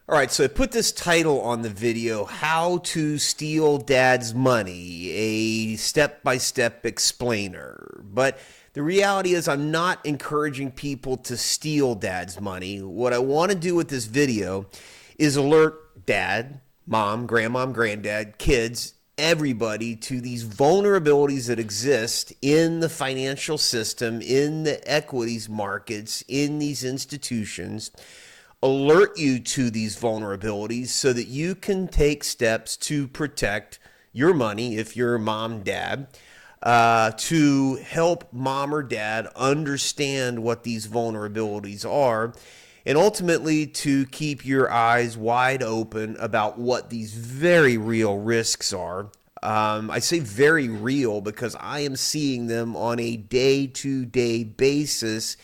All right, so I put this title on the video, How to Steal Dad's Money, a step-by-step explainer. But the reality is I'm not encouraging people to steal Dad's money. What I want to do with this video is alert Dad, Mom, Grandmom, Granddad, kids, everybody to these vulnerabilities that exist in the financial system, in the equities markets, in these institutions. Alert you to these vulnerabilities so that you can take steps to protect your money if you're mom, dad, to help mom or dad understand what these vulnerabilities are, and ultimately to keep your eyes wide open about what these very real risks are. I say very real because I am seeing them on a day-to-day basis,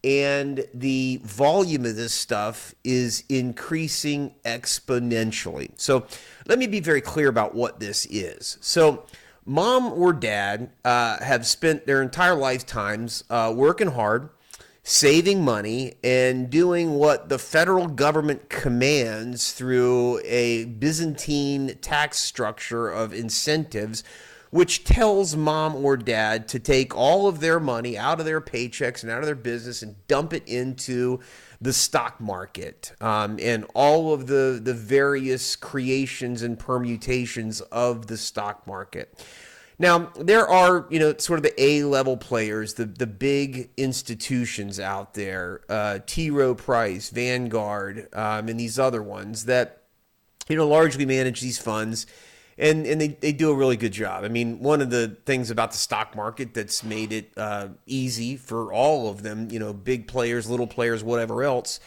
and the volume of this stuff is increasing exponentially. So let me be very clear about what this is. So mom or dad have spent their entire lifetimes working hard, saving money, and doing what the federal government commands through a Byzantine tax structure of incentives, which tells mom or dad to take all of their money out of their paychecks and out of their business and dump it into the stock market, and all of the various creations and permutations of the stock market. Now, there are, sort of the A-level players, the big institutions out there, T. Rowe Price, Vanguard, and these other ones that, largely manage these funds. And they do a really good job. I mean, one of the things about the stock market that's made it easy for all of them, big players, little players, whatever else,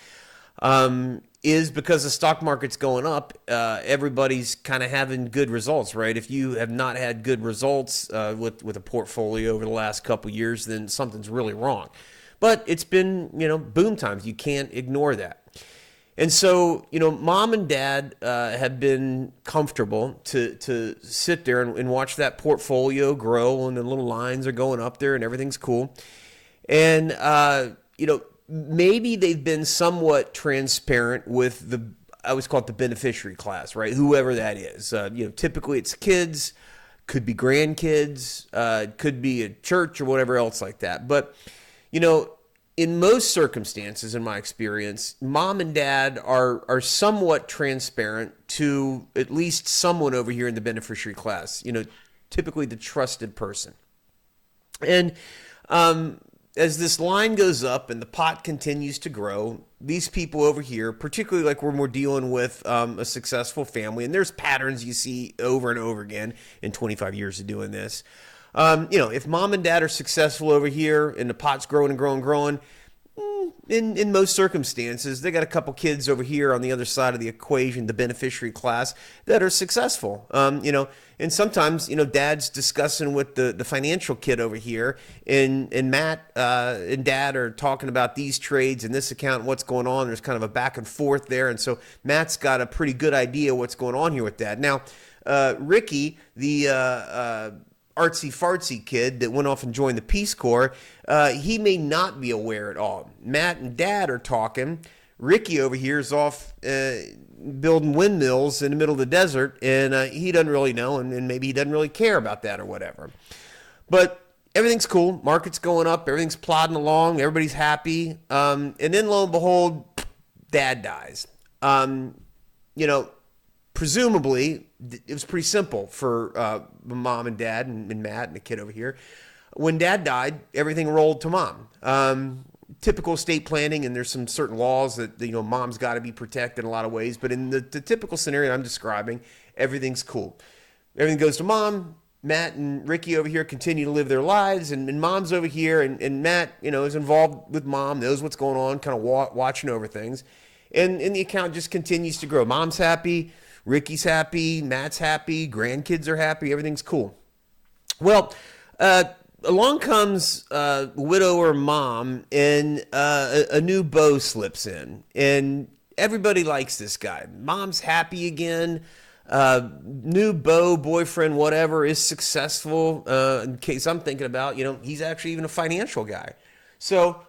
is because the stock market's going up, everybody's kind of having good results, right? If you have not had good results with a portfolio over the last couple years, then something's really wrong. But it's been, boom times. You can't ignore that. And so, mom and dad have been comfortable to sit there and watch that portfolio grow, and the little lines are going up there and everything's cool. And, maybe they've been somewhat transparent with I always call it the beneficiary class, right? Whoever that is. Typically it's kids, could be grandkids, could be a church or whatever else like that. But, in most circumstances, in my experience, mom and dad are somewhat transparent to at least someone over here in the beneficiary class, typically the trusted person. And as this line goes up and the pot continues to grow, these people over here, particularly like when we're dealing with a successful family, and there's patterns you see over and over again in 25 years of doing this. If mom and dad are successful over here and the pot's growing and growing and growing, in most circumstances, they got a couple kids over here on the other side of the equation, the beneficiary class, that are successful. And sometimes, dad's discussing with the financial kid over here, and Matt and dad are talking about these trades and this account, what's going on. There's kind of a back and forth there. And so Matt's got a pretty good idea what's going on here with dad. Now, Ricky, the artsy-fartsy kid that went off and joined the Peace Corps, he may not be aware at all. Matt and dad are talking. Ricky over here is off building windmills in the middle of the desert, and he doesn't really know, and maybe he doesn't really care about that or whatever. But everything's cool. Market's going up. Everything's plodding along. Everybody's happy. And then, lo and behold, dad dies. Presumably, it was pretty simple for mom and dad and Matt and the kid over here. When dad died, everything rolled to mom. Typical estate planning, and there's some certain laws that, mom's got to be protected in a lot of ways. But in the typical scenario I'm describing, everything's cool. Everything goes to mom. Matt and Ricky over here continue to live their lives, and mom's over here, and Matt, is involved with mom, knows what's going on, kind of watching over things. And the account just continues to grow. Mom's happy. Ricky's happy, Matt's happy, grandkids are happy, everything's cool. Well, along comes widower mom, and a new beau slips in, and everybody likes this guy. Mom's happy again. New beau, boyfriend, whatever, is successful. In case I'm thinking about, he's actually even a financial guy. So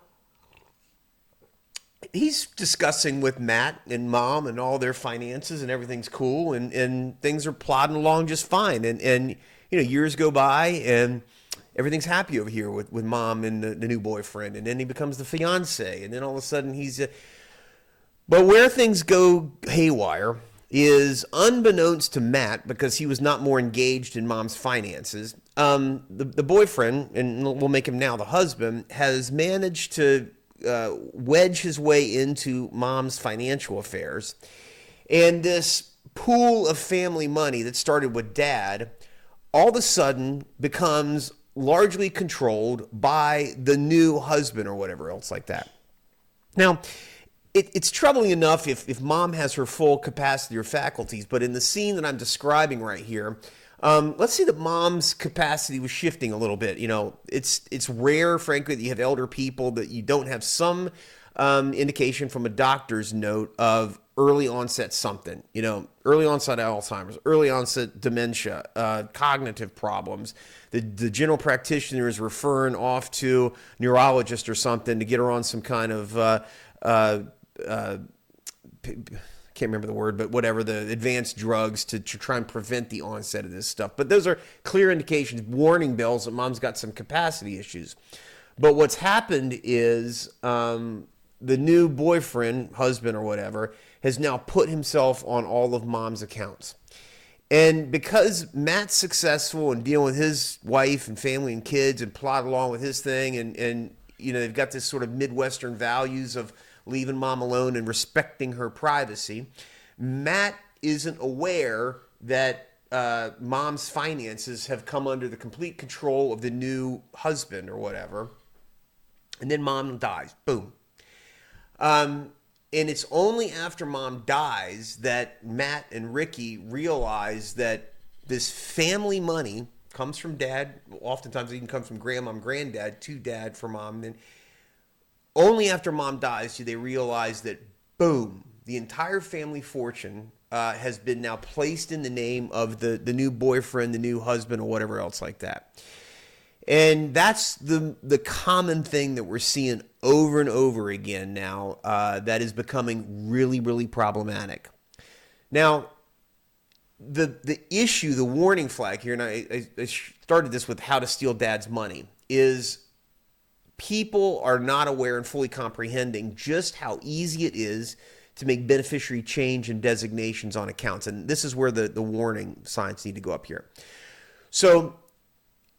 he's discussing with Matt and mom and all their finances, and everything's cool, and things are plodding along just fine. And years go by, and everything's happy over here with mom and the new boyfriend. And then he becomes the fiance. And then all of a sudden but where things go haywire is, unbeknownst to Matt, because he was not more engaged in mom's finances, the boyfriend, and we'll make him now the husband, has managed to wedge his way into mom's financial affairs. And this pool of family money that started with dad all of a sudden becomes largely controlled by the new husband or whatever else like that. Now, it's troubling enough if mom has her full capacity or faculties, but in the scene that I'm describing right here, let's see that mom's capacity was shifting a little bit. It's rare, frankly, that you have elder people that you don't have some indication from a doctor's note of early onset something. Early onset Alzheimer's, early onset dementia, cognitive problems. The general practitioner is referring off to neurologist or something to get her on some kind of can't remember the word, but whatever, the advanced drugs to try and prevent the onset of this stuff. But those are clear indications, warning bells that mom's got some capacity issues. But what's happened is the new boyfriend, husband or whatever, has now put himself on all of mom's accounts. And because Matt's successful in dealing with his wife and family and kids and plod along with his thing, and they've got this sort of Midwestern values of leaving mom alone and respecting her privacy, Matt isn't aware that mom's finances have come under the complete control of the new husband or whatever. And then mom dies. Boom. And it's only after mom dies that Matt and Ricky realize that this family money comes from dad. Oftentimes it even comes from grandma and granddad to dad for mom. And only after mom dies do they realize that, boom, the entire family fortune has been now placed in the name of the new boyfriend, the new husband, or whatever else like that. And that's the common thing that we're seeing over and over again now that is becoming really, really problematic. Now, the issue, the warning flag here, and I started this with how to steal dad's money, is people are not aware and fully comprehending just how easy it is to make beneficiary change and designations on accounts. And this is where the warning signs need to go up here. So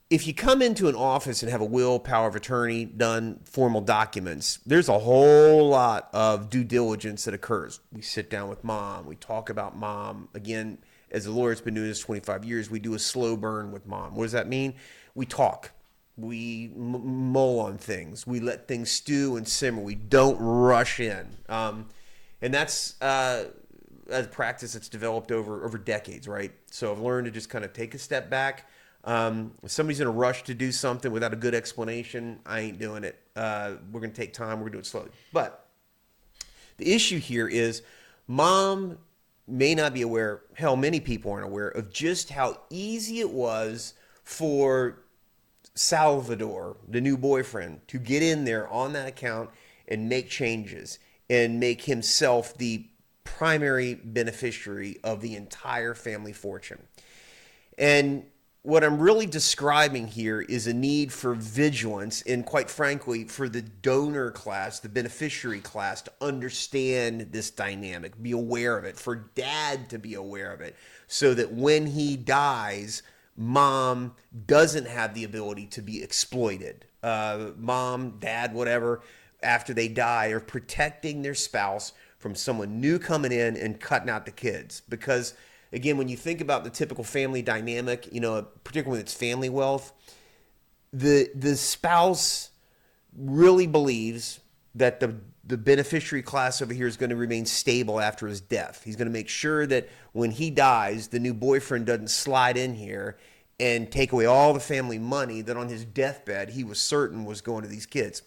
if you come into an office and have a will, power of attorney done, formal documents, there's a whole lot of due diligence that occurs. We sit down with mom. We talk about mom. Again, as a lawyer that's been doing this 25 years, we do a slow burn with mom. What does that mean? We talk. We mull on things. We let things stew and simmer. We don't rush in. And that's a practice that's developed over decades, right? So I've learned to just kind of take a step back. If somebody's in a rush to do something without a good explanation, I ain't doing it. We're going to take time. We're going to do it slowly. But the issue here is mom may not be aware, hell, many people aren't aware of just how easy it was for Salvador, the new boyfriend, to get in there on that account and make changes and make himself the primary beneficiary of the entire family fortune. And what I'm really describing here is a need for vigilance and, quite frankly, for the donor class, the beneficiary class, to understand this dynamic, be aware of it, for dad to be aware of it, so that when he dies, mom doesn't have the ability to be exploited. Mom, dad, whatever, after they die, are protecting their spouse from someone new coming in and cutting out the kids. Because again, when you think about the typical family dynamic, particularly when it's family wealth, the spouse really believes that the beneficiary class over here is going to remain stable after his death. He's going to make sure that when he dies, the new boyfriend doesn't slide in here and take away all the family money that on his deathbed he was certain was going to these kids.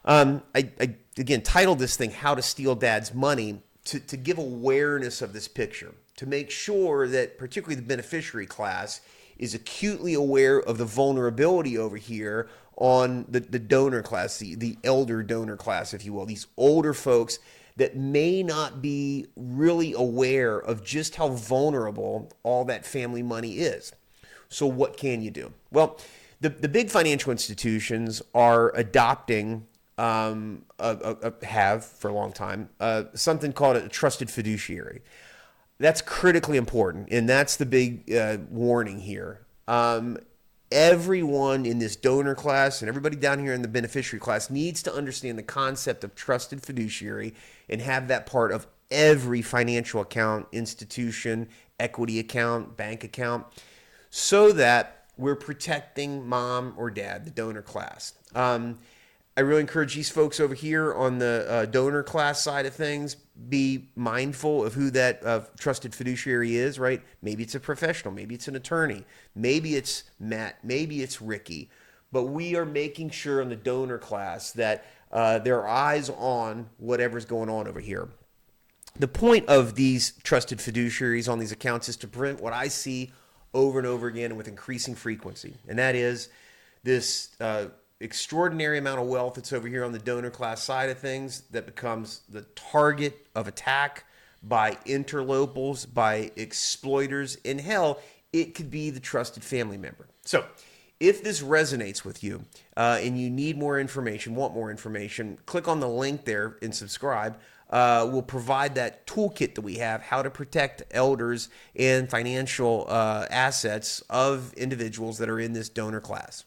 I again titled this thing "How to Steal Dad's Money" to give awareness of this picture, to make sure that particularly the beneficiary class is acutely aware of the vulnerability over here on the donor class, the elder donor class, if you will, these older folks that may not be really aware of just how vulnerable all that family money is. So what can you do? Well, the big financial institutions are adopting, have for a long time, something called a trusted fiduciary. That's critically important, and that's the big warning here. Everyone in this donor class and everybody down here in the beneficiary class needs to understand the concept of trusted fiduciary and have that part of every financial account, institution, equity account, bank account, so that we're protecting mom or dad, the donor class. I really encourage these folks over here on the donor class side of things, be mindful of who that trusted fiduciary is, right? Maybe it's a professional, maybe it's an attorney, maybe it's Matt, maybe it's Ricky. But we are making sure in the donor class that there are eyes on whatever's going on over here. The point of these trusted fiduciaries on these accounts is to prevent what I see over and over again with increasing frequency, and that is this extraordinary amount of wealth that's over here on the donor class side of things that becomes the target of attack by interlopers, by exploiters. In hell, it could be the trusted family member. So if this resonates with you and you need more information, want more information, click on the link there and subscribe. We'll provide that toolkit that we have, how to protect elders and financial assets of individuals that are in this donor class.